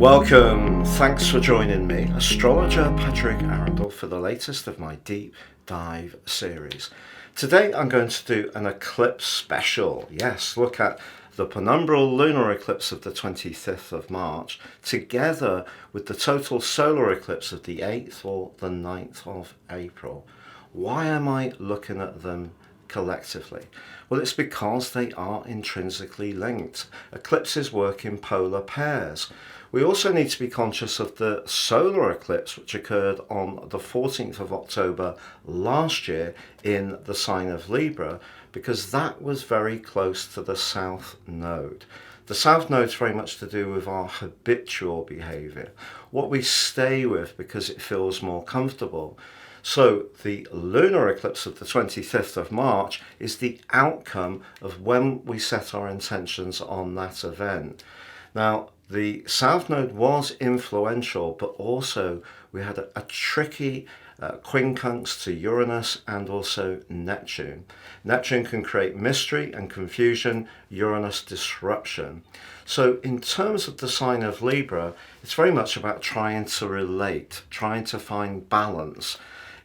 Welcome, thanks for joining me, astrologer Patrick Arundell, for the latest of my deep dive series. Today I'm going to do an eclipse special. Yes, look at the penumbral lunar eclipse of the 25th of March together with the total solar eclipse of the 8th or the 9th of April. Why am I looking at them collectively? Well, it's because they are intrinsically linked. Eclipses work in polar pairs. We also need to be conscious of the solar eclipse, which occurred on the 14th of October last year in the sign of Libra, because that was very close to the south node. The south node is very much to do with our habitual behavior, what we stay with because it feels more comfortable. So the lunar eclipse of the 25th of March is the outcome of when we set our intentions on that event. Now, the south node was influential, but also we had a tricky quincunx to Uranus and also Neptune. Neptune can create mystery and confusion, Uranus disruption. So in terms of the sign of Libra, it's very much about trying to relate, trying to find balance.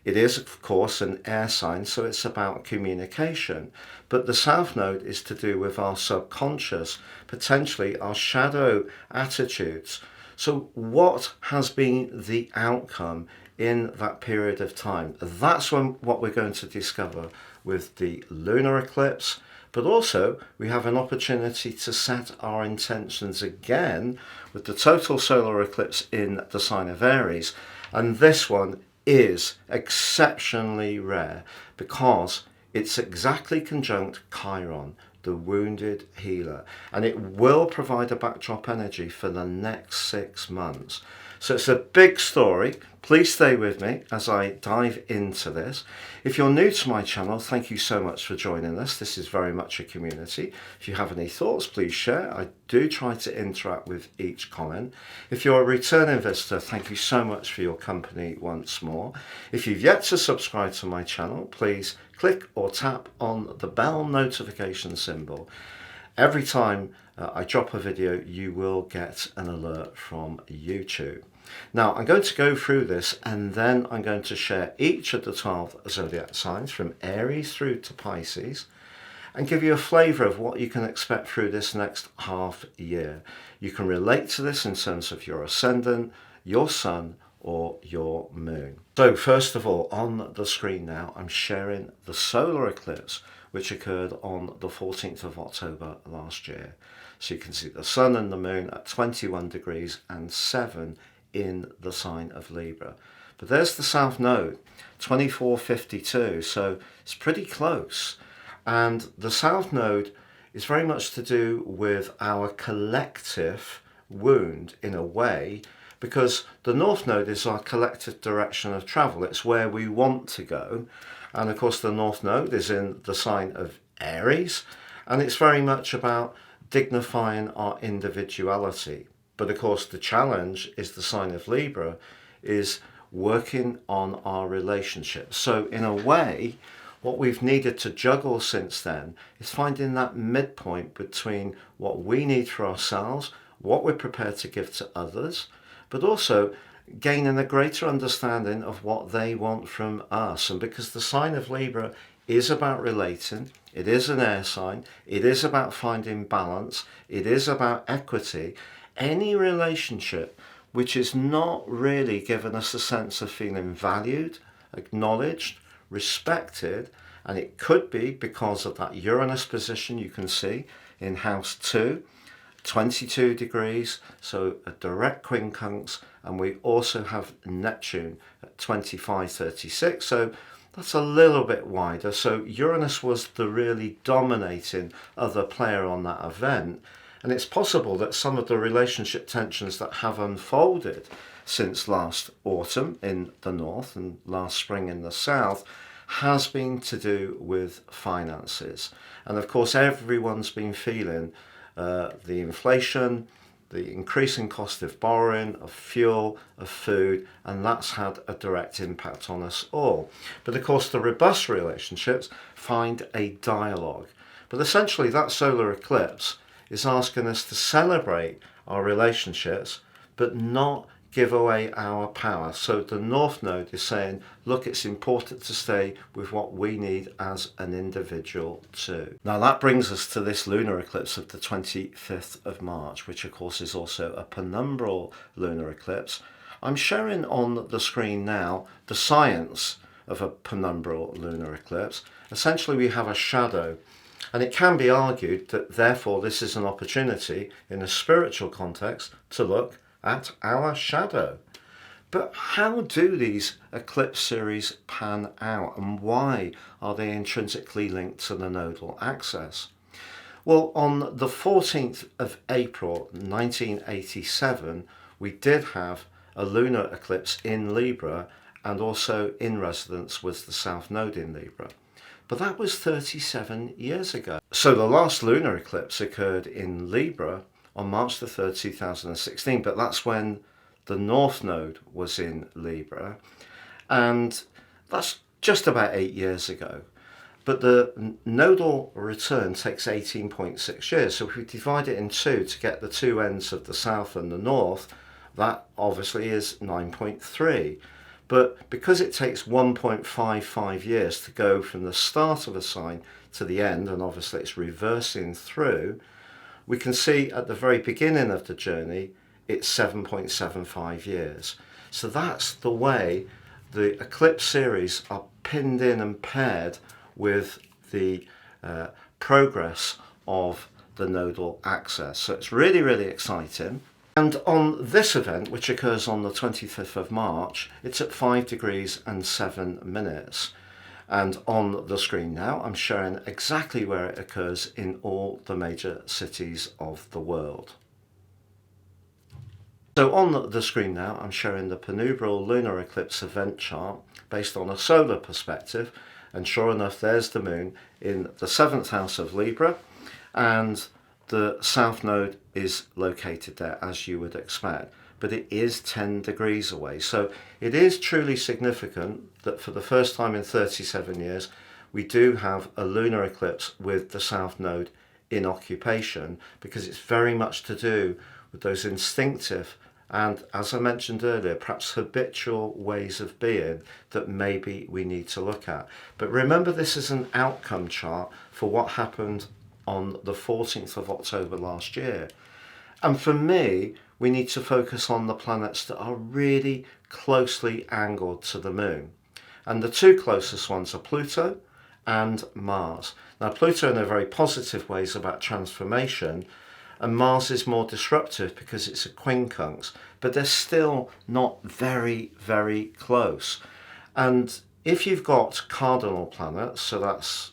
It is, of course, an air sign, so it's about communication. But the south node is to do with our subconscious, potentially our shadow attitudes. So what has been the outcome in that period of time? That's what we're going to discover with the lunar eclipse. But also, we have an opportunity to set our intentions again with the total solar eclipse in the sign of Aries. And this one is exceptionally rare because it's exactly conjunct Chiron, the wounded healer, and it will provide a backdrop energy for the next 6 months. So it's a big story. Please stay with me as I dive into this. If you're new to my channel, thank you so much for joining us. This is very much a community. If you have any thoughts, please share. I do try to interact with each comment. If you're a returning visitor, thank you so much for your company once more. If you've yet to subscribe to my channel, please click or tap on the bell notification symbol. Every time I drop a video, you will get an alert from YouTube. Now, I'm going to go through this and then I'm going to share each of the 12 zodiac signs from Aries through to Pisces and give you a flavour of what you can expect through this next half year. You can relate to this in terms of your ascendant, your sun, or your moon. So first of all, on the screen now, I'm sharing the solar eclipse which occurred on the 14th of October last year. So you can see the sun and the moon at 21 degrees and 7 in the sign of Libra. But there's the south node, 2452, so it's pretty close. And the south node is very much to do with our collective wound in a way, because the north node is our collective direction of travel. It's where we want to go. And of course the north node is in the sign of Aries, and it's very much about dignifying our individuality. But of course the challenge is the sign of Libra is working on our relationships. So in a way, what we've needed to juggle since then is finding that midpoint between what we need for ourselves, what we're prepared to give to others, but also gaining a greater understanding of what they want from us. And because the sign of Libra is about relating, it is an air sign, it is about finding balance, it is about equity, any relationship which is not really giving us a sense of feeling valued, acknowledged, respected, and it could be because of that Uranus position you can see in house 2, 22 degrees, so a direct quincunx, and we also have Neptune at 2536, so that's a little bit wider. So Uranus was the really dominating other player on that event, and it's possible that some of the relationship tensions that have unfolded since last autumn in the north and last spring in the south has been to do with finances. And of course everyone's been feeling the inflation, the increasing cost of borrowing, of fuel, of food, and that's had a direct impact on us all. But of course the robust relationships find a dialogue. But essentially that solar eclipse is asking us to celebrate our relationships, but not give away our power. So the North Node is saying, look, it's important to stay with what we need as an individual too. Now that brings us to this lunar eclipse of the 25th of March, which of course is also a penumbral lunar eclipse. I'm showing on the screen now the science of a penumbral lunar eclipse. Essentially we have a shadow, and it can be argued that therefore this is an opportunity in a spiritual context to look at our shadow. But how do these eclipse series pan out, and why are they intrinsically linked to the nodal axis? Well, on the 14th of April 1987 we did have a lunar eclipse in Libra, and also in resonance was the South Node in Libra. But that was 37 years ago. So the last lunar eclipse occurred in Libra on March the 3rd, 2016, but that's when the North Node was in Libra, and that's just about 8 years ago. But the nodal return takes 18.6 years, so if we divide it in two to get the two ends of the South and the North, that obviously is 9.3. But because it takes 1.55 years to go from the start of a sign to the end, and obviously it's reversing through, we can see at the very beginning of the journey it's 7.75 years. So that's the way the eclipse series are pinned in and paired with the progress of the nodal axis. So it's really, really exciting. And on this event, which occurs on the 25th of March, it's at 5 degrees and 7 minutes. And on the screen now, I'm showing exactly where it occurs in all the major cities of the world. So on the screen now, I'm showing the penumbral lunar eclipse event chart based on a solar perspective. And sure enough, there's the moon in the 7th house of Libra, and the South Node is located there, as you would expect, but it is 10 degrees away. So it is truly significant that for the first time in 37 years, we do have a lunar eclipse with the South Node in occupation, because it's very much to do with those instinctive and, as I mentioned earlier, perhaps habitual ways of being that maybe we need to look at. But remember, this is an outcome chart for what happened on the 14th of October last year. And for me, we need to focus on the planets that are really closely angled to the moon. And the two closest ones are Pluto and Mars. Now, Pluto in a very positive way is about transformation, and Mars is more disruptive because it's a quincunx, but they're still not very, very close. And if you've got cardinal planets, so that's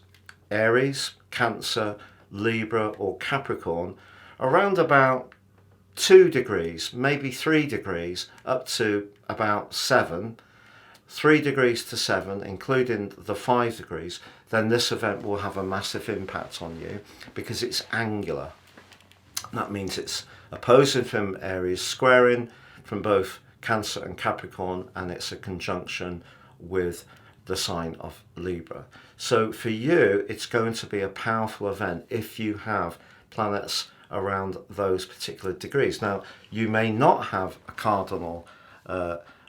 Aries, Cancer, Libra or Capricorn, around about 2 degrees, maybe 3 degrees, up to about 7, 3 degrees to 7, including the 5 degrees, then this event will have a massive impact on you because it's angular. That means it's opposing from Aries, squaring from both Cancer and Capricorn, and it's a conjunction with the sign of Libra. So for you, it's going to be a powerful event if you have planets around those particular degrees. Now, you may not have a cardinal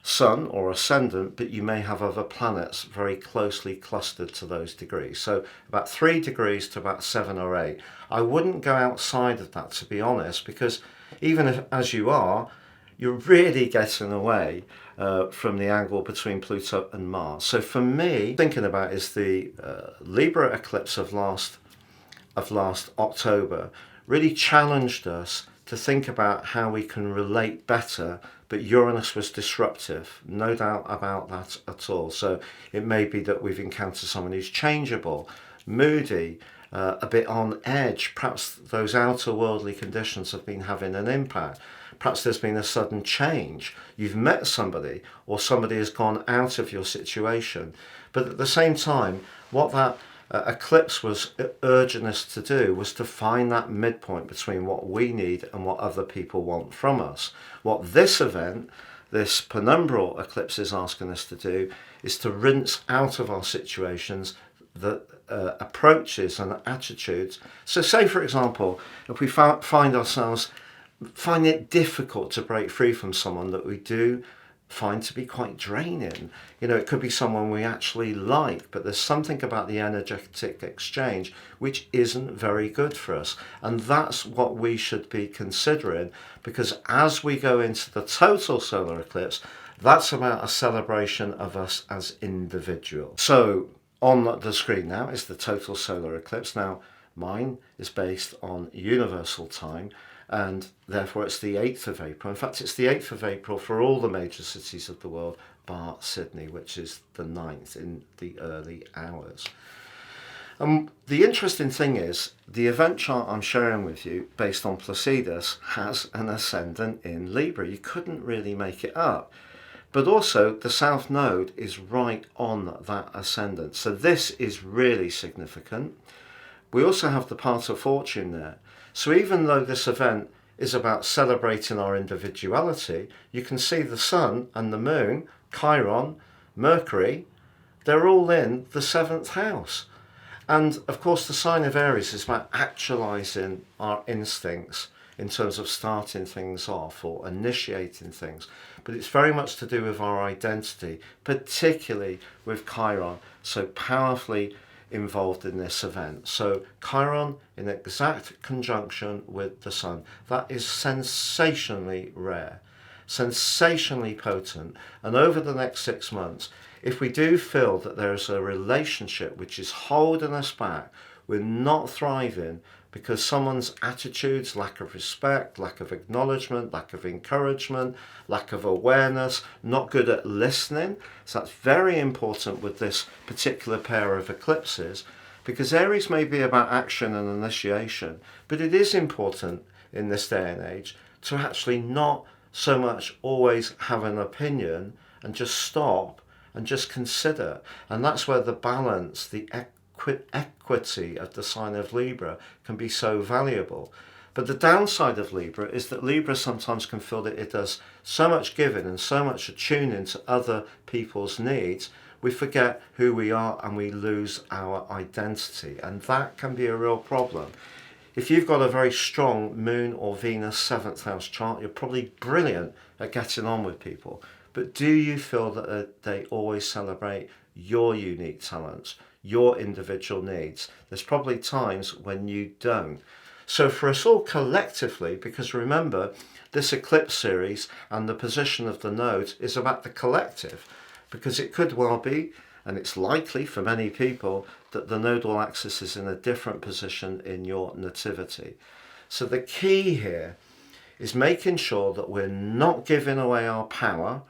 sun or ascendant, but you may have other planets very closely clustered to those degrees. So about 3 degrees to about 7 or 8. I wouldn't go outside of that, to be honest, because even if, as you are, you're really getting away from the angle between Pluto and Mars. So for me, thinking about is the Libra eclipse of last October really challenged us to think about how we can relate better, but Uranus was disruptive, no doubt about that at all. So it may be that we've encountered someone who's changeable, moody, a bit on edge. Perhaps those outer worldly conditions have been having an impact. Perhaps there's been a sudden change. You've met somebody, or somebody has gone out of your situation. But at the same time, what that eclipse was urging us to do was to find that midpoint between what we need and what other people want from us. What this event, this penumbral eclipse, is asking us to do is to rinse out of our situations the approaches and attitudes. So say, for example, if we find ourselves find it difficult to break free from someone that we do find to be quite draining. You know, it could be someone we actually like, but there's something about the energetic exchange which isn't very good for us. And that's what we should be considering, because as we go into the total solar eclipse, that's about a celebration of us as individuals. So on the screen now is the total solar eclipse. Now, mine is based on universal time, and therefore it's the 8th of April. In fact, it's the 8th of April for all the major cities of the world, bar Sydney, which is the 9th in the early hours. The interesting thing is, the event chart I'm sharing with you, based on Placidus, has an ascendant in Libra. You couldn't really make it up. But also, the South Node is right on that ascendant. So this is really significant. We also have the part of fortune there. So even though this event is about celebrating our individuality, you can see the Sun and the Moon, Chiron, Mercury, they're all in the 7th house. And of course, the sign of Aries is about actualizing our instincts in terms of starting things off or initiating things. But it's very much to do with our identity, particularly with Chiron, so powerfully involved in this event. So Chiron in exact conjunction with the Sun, that is sensationally rare, sensationally potent. And over the next 6 months, if we do feel that there's a relationship which is holding us back, we're not thriving because someone's attitudes, lack of respect, lack of acknowledgement, lack of encouragement, lack of awareness, not good at listening. So that's very important with this particular pair of eclipses, because Aries may be about action and initiation, but it is important in this day and age to actually not so much always have an opinion and just stop and just consider. And that's where the balance, the equity of the sign of Libra can be so valuable. But the downside of Libra is that Libra sometimes can feel that it does so much giving and so much attuning to other people's needs, we forget who we are and we lose our identity. And that can be a real problem. If you've got a very strong Moon or Venus 7th house chart, you're probably brilliant at getting on with people. But do you feel that they always celebrate your unique talents, your individual needs? There's probably times when you don't. So for us all collectively, because remember, this eclipse series and the position of the nodes is about the collective, because it could well be, and it's likely for many people, that the nodal axis is in a different position in your nativity. So the key here is making sure that we're not giving away our power,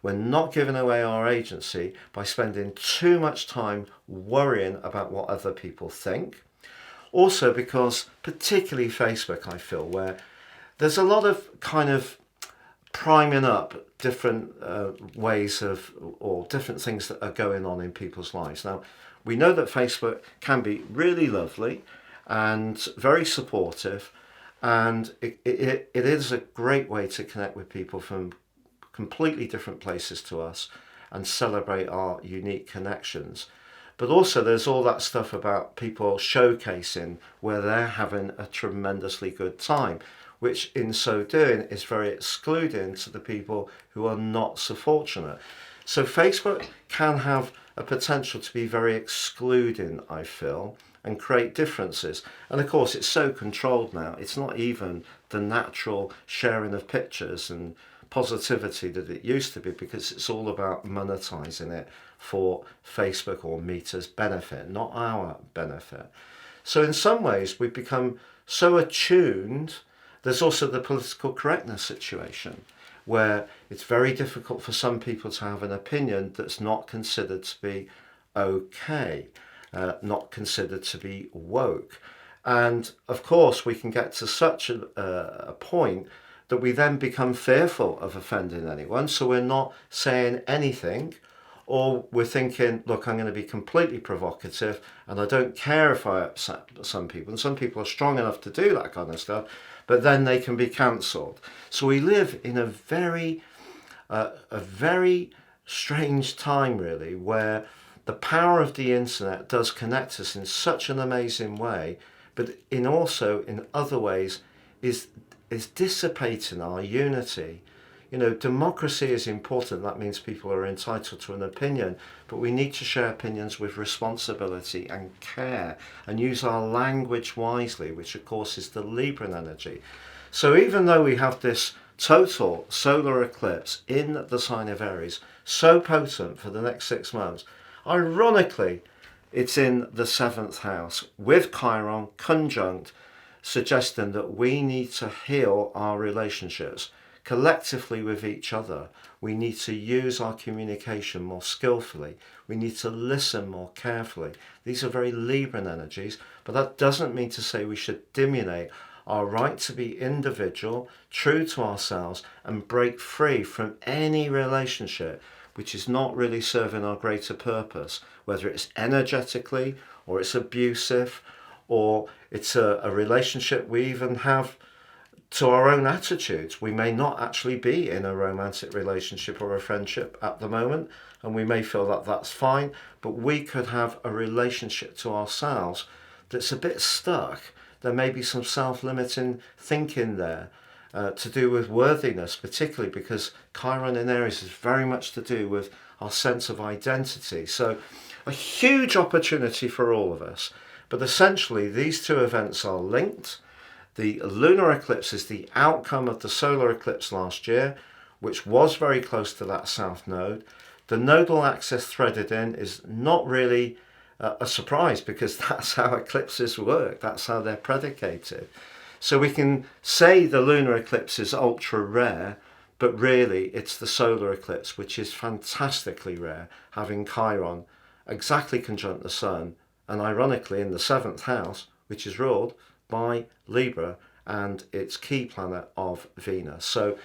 we're not giving away our agency by spending too much time worrying about what other people think. Also because, particularly Facebook, I feel, where there's a lot of kind of priming up different ways of, or different things that are going on in people's lives. Now, we know that Facebook can be really lovely and very supportive, and it is a great way to connect with people from completely different places to us and celebrate our unique connections. But also there's all that stuff about people showcasing where they're having a tremendously good time, which in so doing is very excluding to the people who are not so fortunate. So Facebook can have a potential to be very excluding, I feel, and create differences. And of course it's so controlled now, it's not even the natural sharing of pictures and positivity that it used to be, because it's all about monetizing it for Facebook or Meta's benefit, not our benefit. So in some ways we've become so attuned. There's also the political correctness situation, where it's very difficult for some people to have an opinion that's not considered to be okay, not considered to be woke. And of course we can get to such a point that we then become fearful of offending anyone, so we're not saying anything, or we're thinking, look, I'm going to be completely provocative and I don't care if I upset some people. And some people are strong enough to do that kind of stuff, but then they can be cancelled. So we live in a very strange time, really, where the power of the internet does connect us in such an amazing way, but in also in other ways is is dissipating our unity. You know, democracy is important. That means people are entitled to an opinion, but we need to share opinions with responsibility and care and use our language wisely, which of course is the Libran energy. So even though we have this total solar eclipse in the sign of Aries, so potent for the next 6 months, ironically, it's in the 7th house with Chiron conjunct, suggesting that we need to heal our relationships collectively with each other. We need to use our communication more skillfully. We need to listen more carefully. These are very Libran energies, but that doesn't mean to say we should diminuate our right to be individual, true to ourselves, and break free from any relationship which is not really serving our greater purpose, whether it's energetically or it's abusive or it's a relationship we even have to our own attitudes. We may not actually be in a romantic relationship or a friendship at the moment, and we may feel that that's fine, but we could have a relationship to ourselves that's a bit stuck. There may be some self-limiting thinking there to do with worthiness, particularly because Chiron in Aries is very much to do with our sense of identity. So a huge opportunity for all of us, but essentially these two events are linked. The lunar eclipse is the outcome of the solar eclipse last year, which was very close to that south node. The nodal axis threaded in is not really a surprise because that's how eclipses work. That's how they're predicated. So we can say the lunar eclipse is ultra rare, but really it's the solar eclipse, which is fantastically rare, having Chiron exactly conjunct the sun, and ironically in the 7th house, which is ruled by Libra and its key planet of Venus. So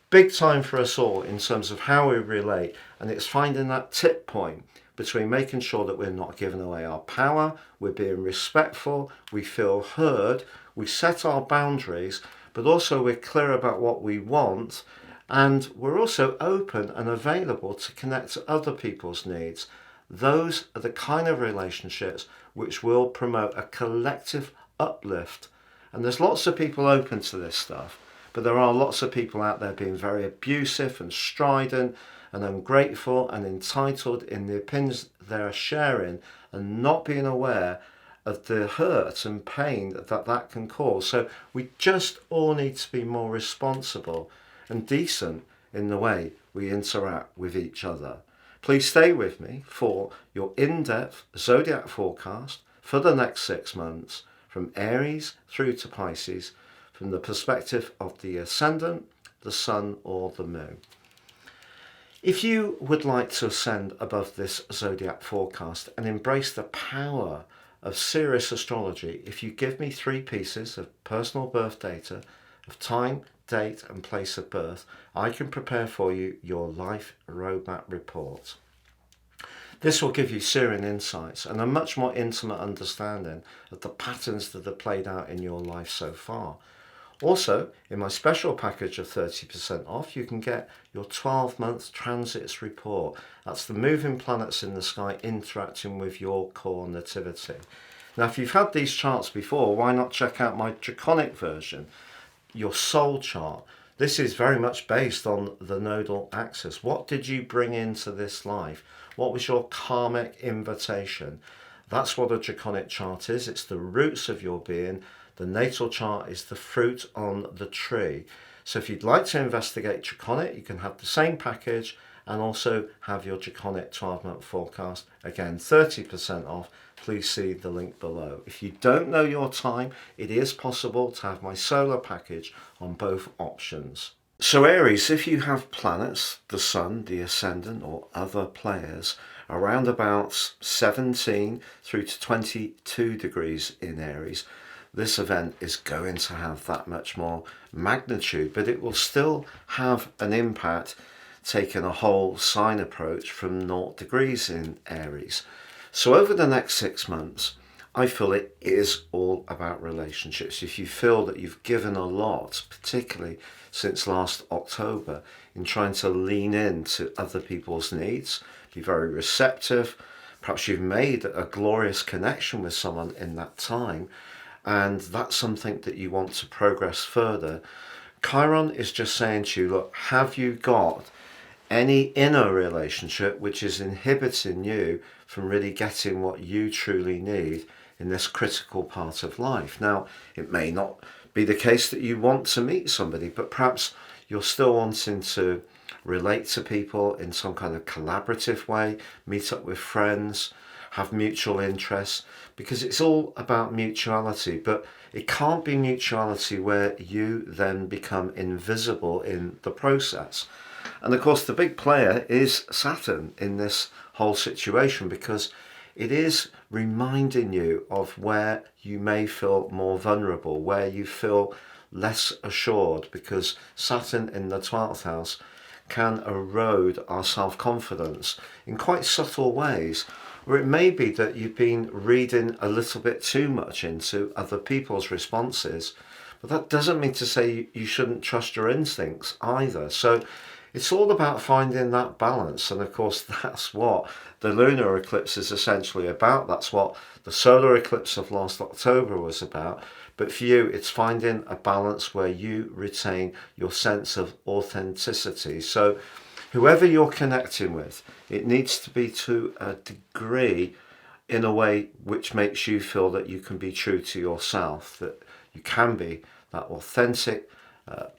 big time for us all in terms of how we relate, and it's finding that tip point between making sure that we're not giving away our power, we're being respectful, we feel heard, we set our boundaries, but also we're clear about what we want, and we're also open and available to connect to other people's needs. Those are the kind of relationships which will promote a collective uplift. And there's lots of people open to this stuff, but there are lots of people out there being very abusive and strident and ungrateful and entitled in the opinions they're sharing and not being aware of the hurt and pain that can cause. So we just all need to be more responsible and decent in the way we interact with each other. Please stay with me for your in-depth zodiac forecast for the next 6 months, from Aries through to Pisces, from the perspective of the ascendant, the sun or the moon. If you would like to ascend above this zodiac forecast and embrace the power of serious astrology, if you give me 3 pieces of personal birth data, of time, date and place of birth, I can prepare for you your life roadmap report. This will give you searing insights and a much more intimate understanding of the patterns that have played out in your life so far. Also, in my special package of 30% off, you can get your 12-month transits report. That's the moving planets in the sky interacting with your core nativity. Now, if you've had these charts before, why not check out my draconic version, your soul chart. This is very much based on the nodal axis. What did you bring into this life? What was your karmic invitation? That's what a draconic chart is. It's the roots of your being. The natal chart is the fruit on the tree. So if you'd like to investigate draconic, you can have the same package and also have your draconic 12-month forecast. Again, 30% off. Please see the link below. If you don't know your time, it is possible to have my solar package on both options. So Aries, if you have planets, the sun, the ascendant or other players around about 17 through to 22 degrees in Aries, this event is going to have that much more magnitude, but it will still have an impact taking a whole sign approach from 0 degrees in Aries. So over the next 6 months, I feel it is all about relationships. If you feel that you've given a lot, particularly since last October, in trying to lean into other people's needs, be very receptive, perhaps you've made a glorious connection with someone in that time, and that's something that you want to progress further. Chiron is just saying to you, look, have you got any inner relationship which is inhibiting you from really getting what you truly need in this critical part of life? Now, it may not be the case that you want to meet somebody, but perhaps you're still wanting to relate to people in some kind of collaborative way, meet up with friends, have mutual interests, because it's all about mutuality, but it can't be mutuality where you then become invisible in the process. And of course, the big player is Saturn in this whole situation, because it is reminding you of where you may feel more vulnerable, where you feel less assured, because Saturn in the 12th house can erode our self-confidence in quite subtle ways. Or it may be that you've been reading a little bit too much into other people's responses, but that doesn't mean to say you shouldn't trust your instincts either. So it's all about finding that balance, and of course that's what the lunar eclipse is essentially about. That's what the solar eclipse of last October was about. But for you, it's finding a balance where you retain your sense of authenticity. So whoever you're connecting with, it needs to be to a degree in a way which makes you feel that you can be true to yourself, that you can be that authentic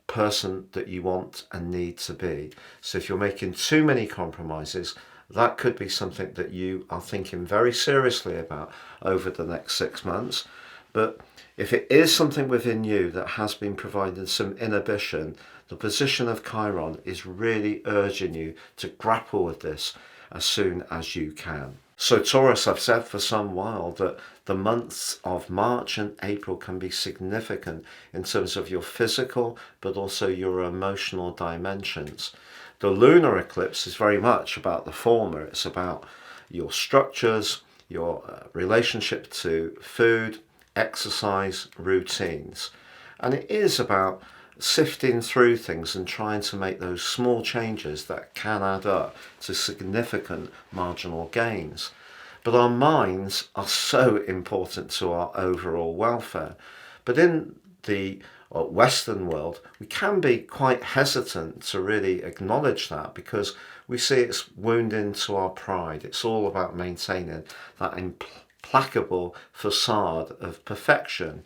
person that you want and need to be. So if you're making too many compromises, that could be something that you are thinking very seriously about over the next 6 months. But if it is something within you that has been providing some inhibition, the position of Chiron is really urging you to grapple with this as soon as you can. So Taurus, I've said for some while that the months of March and April can be significant in terms of your physical but also your emotional dimensions. The lunar eclipse is very much about the former. It's about your structures, your relationship to food, exercise, routines. And it is about sifting through things and trying to make those small changes that can add up to significant marginal gains. But our minds are so important to our overall welfare. But in the Western world, we can be quite hesitant to really acknowledge that, because we see it's wounding to our pride. It's all about maintaining that implacable facade of perfection.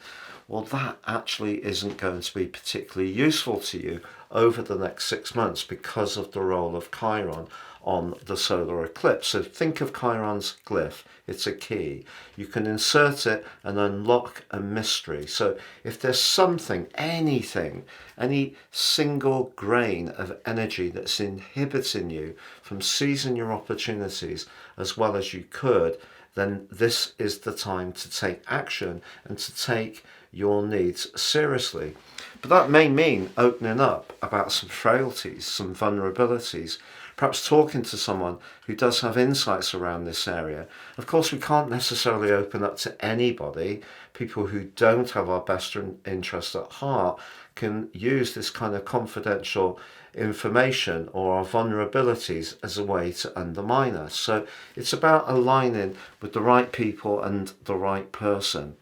Well, that actually isn't going to be particularly useful to you over the next 6 months because of the role of Chiron on the solar eclipse. So think of Chiron's glyph. It's a key. You can insert it and unlock a mystery. So if there's something, anything, any single grain of energy that's inhibiting you from seizing your opportunities as well as you could, then this is the time to take action and to take your needs seriously. But that may mean opening up about some frailties, some vulnerabilities, perhaps talking to someone who does have insights around this area. Of course, we can't necessarily open up to anybody. People who don't have our best interest at heart can use this kind of confidential information or our vulnerabilities as a way to undermine us. So it's about aligning with the right people and the right person.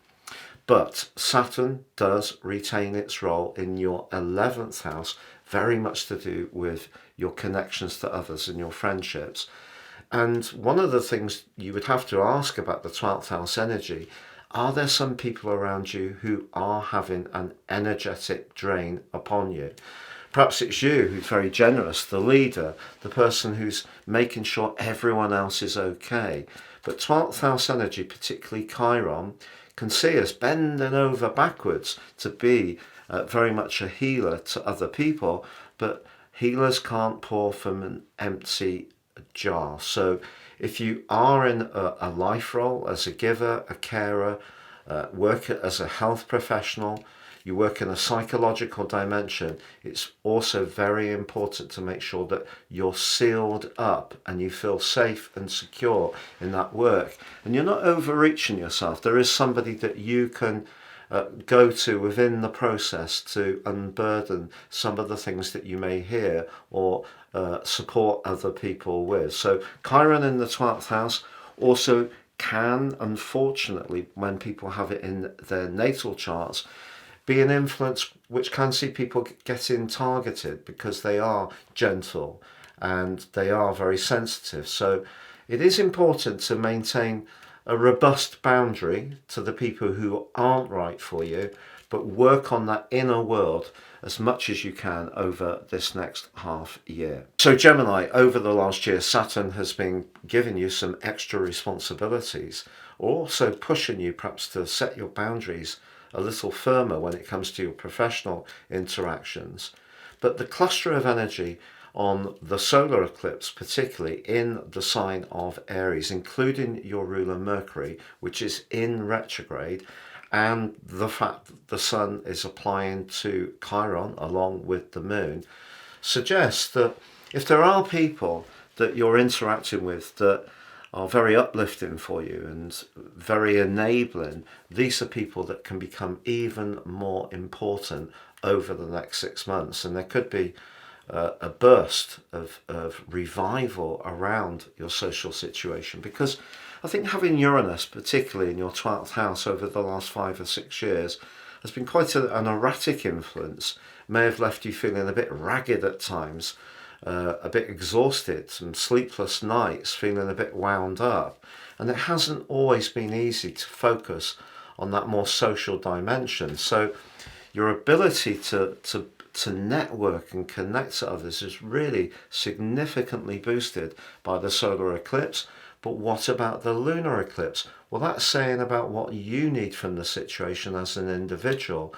But Saturn does retain its role in your 11th house, very much to do with your connections to others and your friendships. And one of the things you would have to ask about the 12th house energy, are there some people around you who are having an energetic drain upon you? Perhaps it's you who's very generous, the leader, the person who's making sure everyone else is okay. But 12th house energy, particularly Chiron, can see us bending over backwards to be very much a healer to other people, but healers can't pour from an empty jar. So if you are in a life role as a giver, a carer, work as a health professional, you work in a psychological dimension, it's also very important to make sure that you're sealed up and you feel safe and secure in that work. And you're not overreaching yourself. There is somebody that you can go to within the process to unburden some of the things that you may hear or support other people with. So Chiron in the 12th house also can, unfortunately, when people have it in their natal charts, be an influence which can see people getting targeted because they are gentle and they are very sensitive. So it is important to maintain a robust boundary to the people who aren't right for you, but work on that inner world as much as you can over this next half year. So Gemini, over the last year, Saturn has been giving you some extra responsibilities, or also pushing you perhaps to set your boundaries a little firmer when it comes to your professional interactions. But the cluster of energy on the solar eclipse, particularly in the sign of Aries, including your ruler Mercury, which is in retrograde, and the fact that the sun is applying to Chiron along with the moon, suggests that if there are people that you're interacting with that are very uplifting for you and very enabling, these are people that can become even more important over the next 6 months. And there could be a burst of revival around your social situation, because I think having Uranus, particularly in your 12th house over the last 5 or 6 years, has been quite an erratic influence. May have left you feeling a bit ragged at times, a bit exhausted, some sleepless nights, feeling a bit wound up. And it hasn't always been easy to focus on that more social dimension. So your ability to network and connect to others is really significantly boosted by the solar eclipse. But what about the lunar eclipse? Well, that's saying about what you need from the situation as an individual.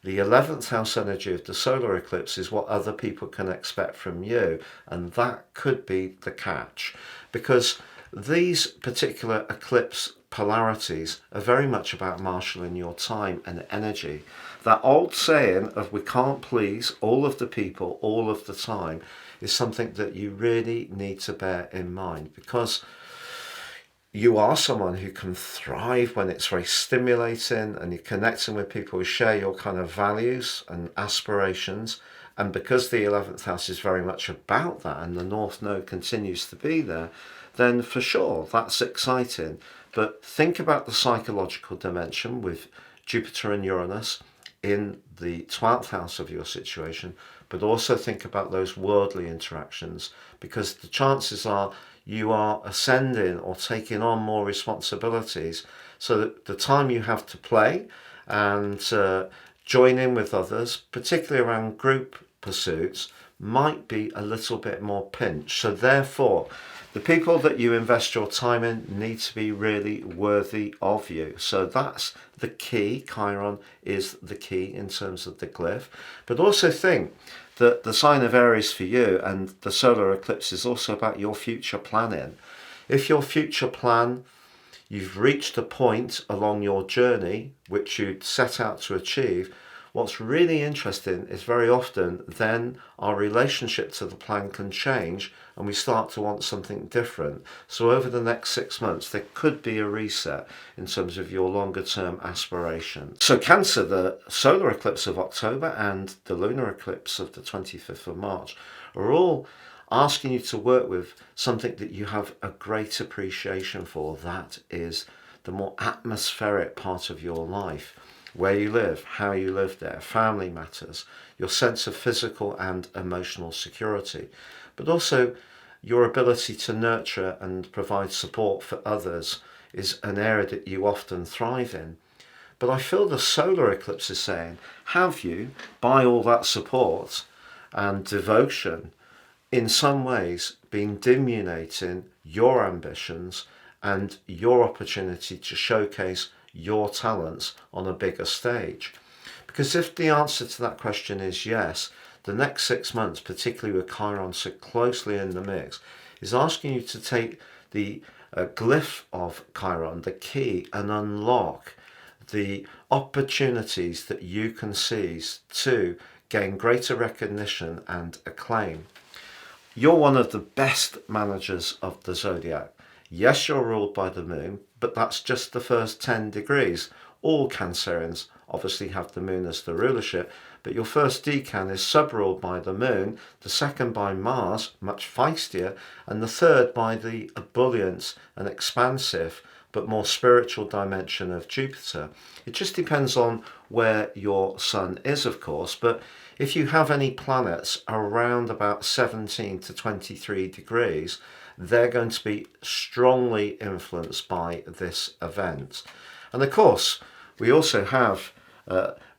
The 11th house energy of the solar eclipse is what other people can expect from you, and that could be the catch, because these particular eclipse polarities are very much about marshalling your time and energy. That old saying of we can't please all of the people all of the time is something that you really need to bear in mind, because you are someone who can thrive when it's very stimulating and you're connecting with people who share your kind of values and aspirations. And because the 11th house is very much about that and the North Node continues to be there, then for sure that's exciting. But think about the psychological dimension with Jupiter and Uranus in the 12th house of your situation, but also think about those worldly interactions, because the chances are you are ascending or taking on more responsibilities, so that the time you have to play and join in with others, particularly around group pursuits, might be a little bit more pinched. So therefore, the people that you invest your time in need to be really worthy of you. So that's the key. Chiron is the key in terms of the glyph. But also think that the sign of Aries for you and the solar eclipse is also about your future planning. If your future plan, you've reached a point along your journey which you'd set out to achieve, what's really interesting is very often then our relationship to the plan can change and we start to want something different. So over the next 6 months, there could be a reset in terms of your longer term aspiration. So Cancer, the solar eclipse of October and the lunar eclipse of the 25th of March are all asking you to work with something that you have a great appreciation for. That is the more atmospheric part of your life. Where you live, how you live there, family matters, your sense of physical and emotional security, but also your ability to nurture and provide support for others is an area that you often thrive in. But I feel the solar eclipse is saying, have you, by all that support and devotion, in some ways been diminuting your ambitions and your opportunity to showcase your talents on a bigger stage? Because if the answer to that question is yes, the next 6 months, particularly with Chiron so closely in the mix, is asking you to take the glyph of Chiron, the key, and unlock the opportunities that you can seize to gain greater recognition and acclaim. You're one of the best managers of the zodiac. Yes, you're ruled by the moon, but that's just the first 10 degrees. All Cancerians obviously have the moon as the rulership, but your first decan is sub-ruled by the moon, the second by Mars, much feistier, and the third by the ebullient and expansive but more spiritual dimension of Jupiter. It just depends on where your sun is, of course, but if you have any planets around about 17 to 23 degrees, they're going to be strongly influenced by this event. And of course, we also have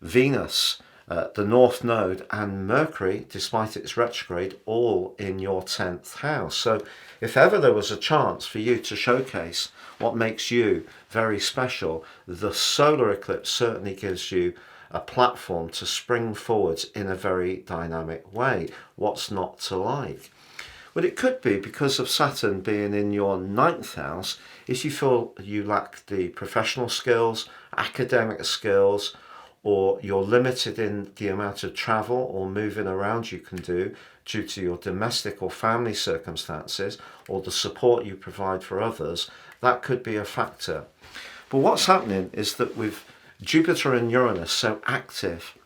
Venus, the North Node, and Mercury, despite its retrograde, all in your 10th house. So if ever there was a chance for you to showcase what makes you very special, the solar eclipse certainly gives you a platform to spring forwards in a very dynamic way. What's not to like? Well, it could be because of Saturn being in your 9th house. If you feel you lack the professional skills, academic skills, or you're limited in the amount of travel or moving around you can do due to your domestic or family circumstances, or the support you provide for others, that could be a factor. But what's happening is that with Jupiter and Uranus so active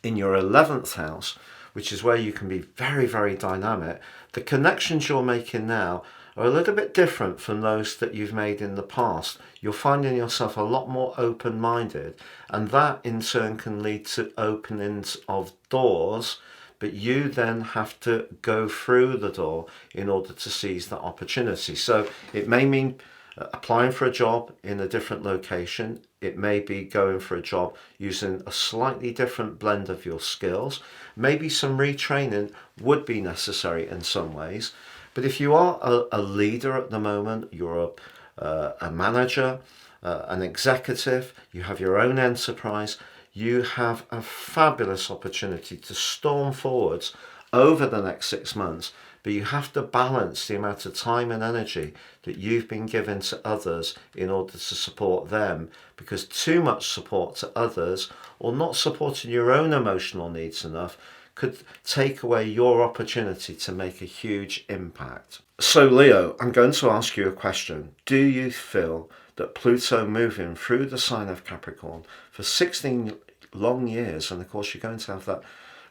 in your 11th house, which is where you can be very, very dynamic, the connections you're making now are a little bit different from those that you've made in the past. You're finding yourself a lot more open-minded, and that in turn can lead to openings of doors, but you then have to go through the door in order to seize that opportunity. So it may mean applying for a job in a different location. It may be going for a job using a slightly different blend of your skills. Maybe some retraining would be necessary in some ways. But if you are a leader at the moment, you're a manager, an executive, you have your own enterprise, you have a fabulous opportunity to storm forwards over the next 6 months. But you have to balance the amount of time and energy that you've been given to others in order to support them, because too much support to others, or not supporting your own emotional needs enough, could take away your opportunity to make a huge impact. So Leo, I'm going to ask you a question. Do you feel that Pluto moving through the sign of Capricorn for 16 long years, and of course you're going to have that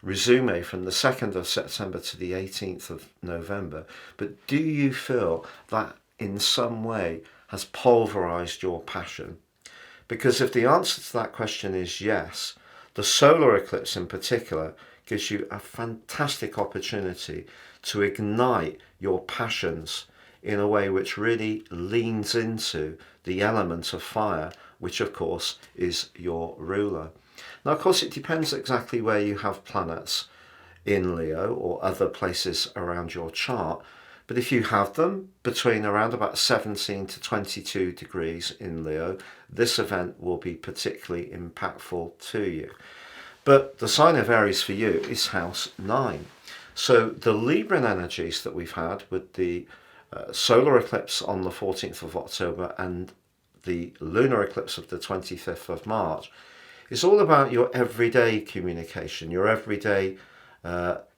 resume from the 2nd of September to the 18th of November, but do you feel that in some way has pulverized your passion? Because if the answer to that question is yes, the solar eclipse in particular gives you a fantastic opportunity to ignite your passions in a way which really leans into the element of fire, which of course is your ruler. Now, of course, it depends exactly where you have planets in Leo or other places around your chart. But if you have them between around about 17 to 22 degrees in Leo, this event will be particularly impactful to you. But the sign of Aries for you is house 9. So the Libran energies that we've had with the solar eclipse on the 14th of October and the lunar eclipse of the 25th of March is all about your everyday communication, your everyday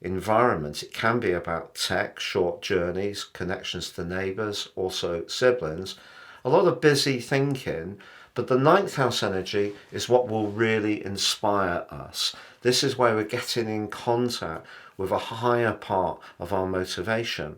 environment. It can be about tech, short journeys, connections to neighbours, also siblings, a lot of busy thinking. But the 9th house energy is what will really inspire us. This is where we're getting in contact with a higher part of our motivation.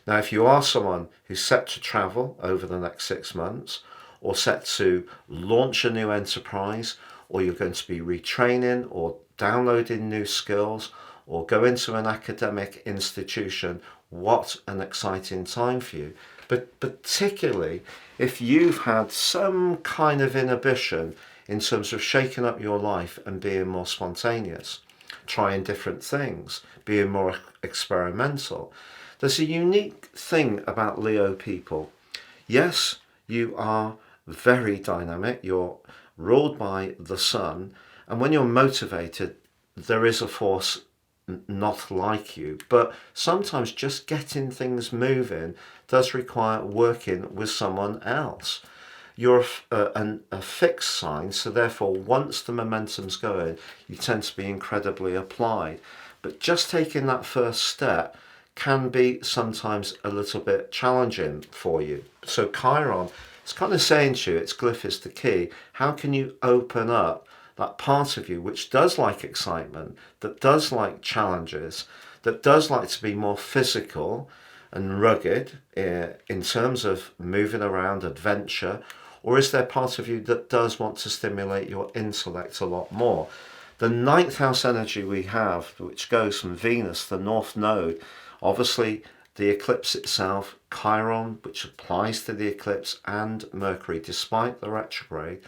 Now, if you are someone who's set to travel over the next 6 months, or set to launch a new enterprise, or you're going to be retraining or downloading new skills, or go into an academic institution, what an exciting time for you. But particularly if you've had some kind of inhibition in terms of shaking up your life and being more spontaneous, trying different things, being more experimental. There's a unique thing about Leo people. Yes, you are very dynamic, you're ruled by the sun, and when you're motivated, there is a force not like you, but sometimes just getting things moving does require working with someone else. You're a fixed sign, so therefore once the momentum's going, you tend to be incredibly applied, but just taking that first step can be sometimes a little bit challenging for you. So Chiron, it's kind of saying to you, its glyph is the key. How can you open up that part of you which does like excitement, that does like challenges, that does like to be more physical, and rugged in terms of moving around, adventure, or is there part of you that does want to stimulate your intellect a lot more? The ninth house energy we have, which goes from Venus, the North Node, obviously the eclipse itself, Chiron, which applies to the eclipse, and Mercury, despite the retrograde,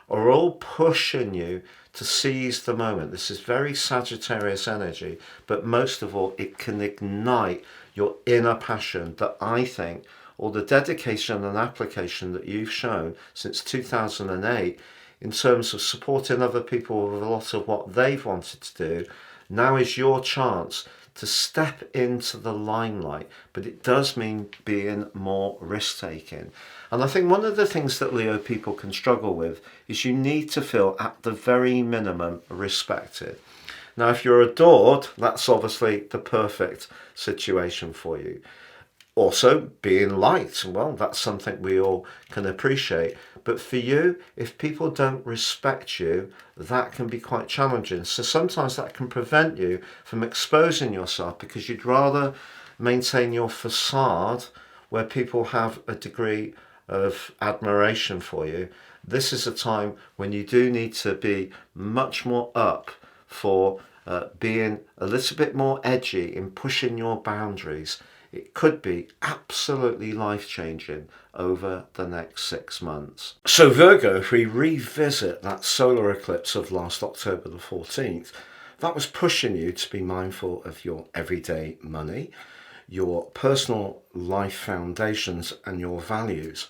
are all pushing you to seize the moment. This is very Sagittarius energy, but most of all, it can ignite your inner passion that I think, or the dedication and application that you've shown since 2008, in terms of supporting other people with a lot of what they've wanted to do, now is your chance to step into the limelight. But it does mean being more risk-taking. And I think one of the things that Leo people can struggle with is you need to feel at the very minimum respected. Now, if you're adored, that's obviously the perfect situation for you. Also, being liked, well, that's something we all can appreciate. But for you, if people don't respect you, that can be quite challenging. So sometimes that can prevent you from exposing yourself because you'd rather maintain your facade where people have a degree of admiration for you. This is a time when you do need to be much more up for being a little bit more edgy in pushing your boundaries. It could be absolutely life-changing over the next 6 months. So Virgo, if we revisit that solar eclipse of last October the 14th, that was pushing you to be mindful of your everyday money, your personal life foundations and your values.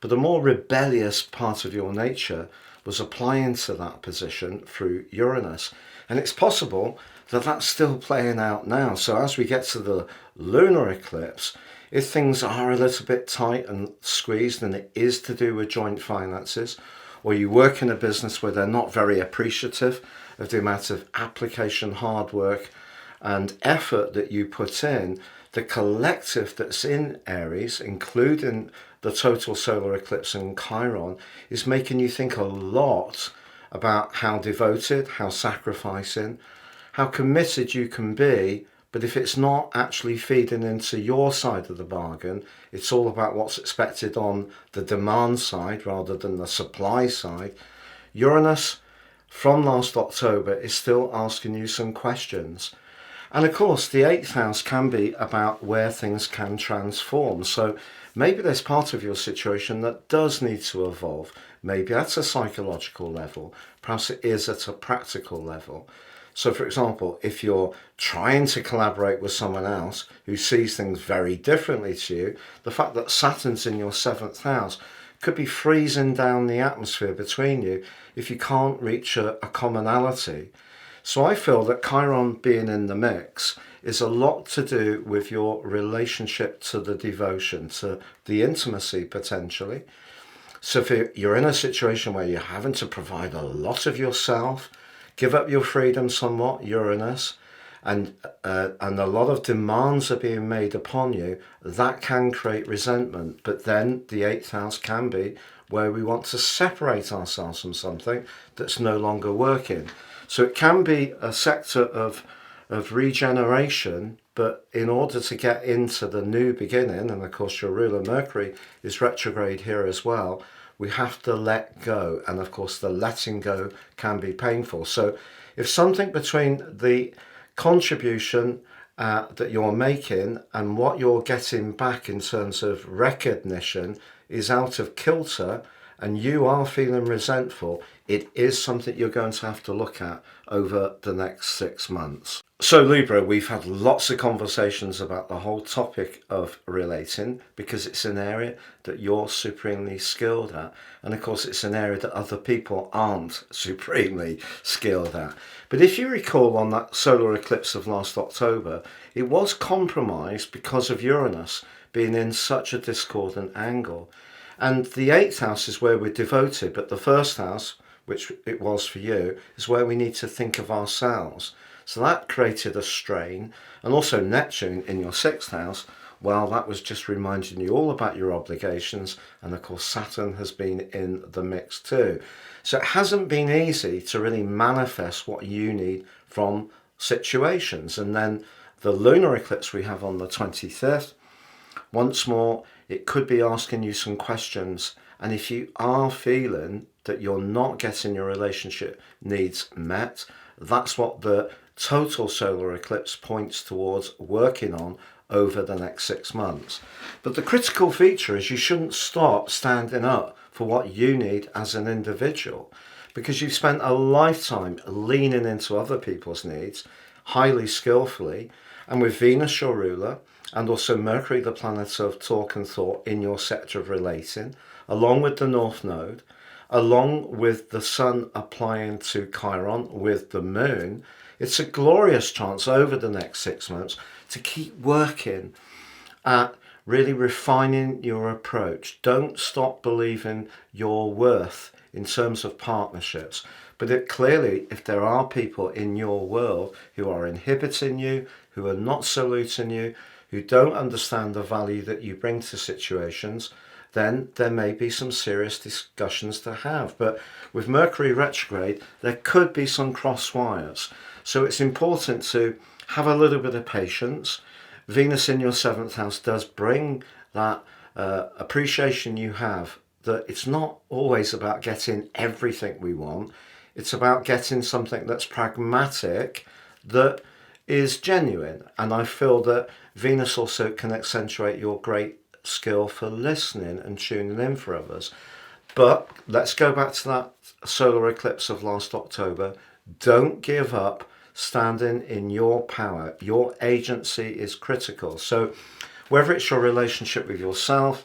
But the more rebellious part of your nature was applying to that position through Uranus. And it's possible that that's still playing out now. So as we get to the lunar eclipse, if things are a little bit tight and squeezed and it is to do with joint finances, or you work in a business where they're not very appreciative of the amount of application, hard work and effort that you put in, the collective that's in Aries, including the total solar eclipse and Chiron, is making you think a lot about how devoted, how sacrificing, how committed you can be. But if it's not actually feeding into your side of the bargain, it's all about what's expected on the demand side rather than the supply side. Uranus, from last October, is still asking you some questions. And of course, the 8th house can be about where things can transform. So maybe there's part of your situation that does need to evolve. Maybe at a psychological level, perhaps it is at a practical level. So for example, if you're trying to collaborate with someone else who sees things very differently to you, the fact that Saturn's in your 7th house could be freezing down the atmosphere between you if you can't reach a commonality. So I feel that Chiron being in the mix is a lot to do with your relationship to the devotion, to the intimacy potentially. So if you're in a situation where you're having to provide a lot of yourself, give up your freedom somewhat, Uranus, and a lot of demands are being made upon you, that can create resentment. But then the 8th house can be where we want to separate ourselves from something that's no longer working. So it can be a sector of regeneration, but in order to get into the new beginning, and of course your ruler Mercury is retrograde here as well, we have to let go. And of course the letting go can be painful. So if something between the contribution that you're making and what you're getting back in terms of recognition is out of kilter, and you are feeling resentful, it is something you're going to have to look at over the next 6 months. So Libra, we've had lots of conversations about the whole topic of relating because it's an area that you're supremely skilled at. And of course, it's an area that other people aren't supremely skilled at. But if you recall on that solar eclipse of last October, it was compromised because of Uranus being in such a discordant angle. And the 8th house is where we're devoted, but the 1st house, which it was for you, is where we need to think of ourselves. So that created a strain. And also Neptune in your 6th house, well, that was just reminding you all about your obligations. And of course, Saturn has been in the mix too. So it hasn't been easy to really manifest what you need from situations. And then the lunar eclipse we have on the 25th, Once more, it could be asking you some questions. And if you are feeling that you're not getting your relationship needs met, that's what the total solar eclipse points towards working on over the next 6 months. But the critical feature is you shouldn't stop standing up for what you need as an individual, because you've spent a lifetime leaning into other people's needs highly skillfully, and with Venus your ruler and also Mercury, the planet of talk and thought, in your sector of relating, along with the North Node, along with the Sun applying to Chiron with the Moon, it's a glorious chance over the next 6 months to keep working at really refining your approach. Don't stop believing your worth in terms of partnerships. But clearly, if there are people in your world who are inhibiting you, who are not saluting you, who don't understand the value that you bring to situations, then there may be some serious discussions to have. But with Mercury retrograde, there could be some cross wires. So it's important to have a little bit of patience. Venus in your 7th house does bring that appreciation you have, that it's not always about getting everything we want. It's about getting something that's pragmatic, that is genuine. And I feel that Venus also can accentuate your great skill for listening and tuning in for others. But let's go back to that solar eclipse of last October. Don't give up standing in your power. Your agency is critical. So whether it's your relationship with yourself,